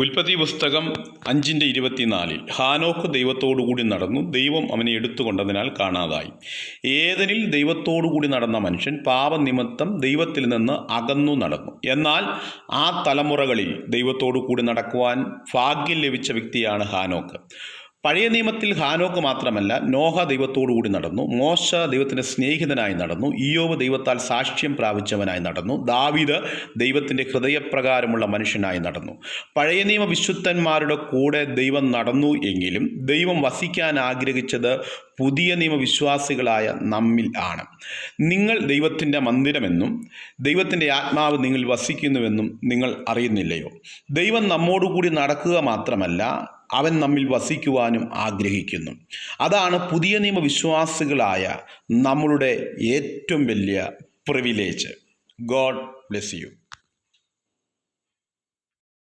ഉൽപ്പത്തി പുസ്തകം 5:24 ഹാനോക്ക് ദൈവത്തോടുകൂടി നടന്നു, ദൈവം അവനെ എടുത്തുകൊണ്ടതിനാൽ കാണാതായി. ഏദനിൽ ദൈവത്തോടുകൂടി നടന്ന മനുഷ്യൻ പാപനിമിത്തം ദൈവത്തിൽ നിന്ന് അകന്നു നടന്നു. എന്നാൽ ആ തലമുറകളിൽ ദൈവത്തോടുകൂടി നടക്കുവാൻ ഭാഗ്യം ലഭിച്ച വ്യക്തിയാണ് ഹാനോക്ക്. പഴയ നിയമത്തിൽ ഹാനോക്ക് മാത്രമല്ല, നോഹ ദൈവത്തോടുകൂടി നടന്നു, മോശ ദൈവത്തിൻ്റെ സ്നേഹിതനായി നടന്നു, ഇയ്യോബ് ദൈവത്താൽ സാക്ഷ്യം പ്രാപിച്ചവനായി നടന്നു, ദാവീദ് ദൈവത്തിൻ്റെ ഹൃദയപ്രകാരമുള്ള മനുഷ്യനായി നടന്നു. പഴയ നിയമ വിശുദ്ധന്മാരുടെ കൂടെ ദൈവം നടന്നു എങ്കിലും ദൈവം വസിക്കാൻ ആഗ്രഹിച്ചത് പുതിയ നിയമവിശ്വാസികളായ നമ്മിൽ ആണ്. നിങ്ങൾ ദൈവത്തിൻ്റെ മന്ദിരമെന്നും ദൈവത്തിൻ്റെ ആത്മാവ് നിങ്ങൾ വസിക്കുന്നുവെന്നും നിങ്ങൾ അറിയുന്നില്ലയോ? ദൈവം നമ്മോടുകൂടി നടക്കുക മാത്രമല്ല, അവൻ നമ്മിൽ വസിക്കുവാനും ആഗ്രഹിക്കുന്നു. അതാണ് പുതിയ നിയമവിശ്വാസികളായ നമ്മളുടെ ഏറ്റവും വലിയ പ്രിവിലേജ്. God bless you.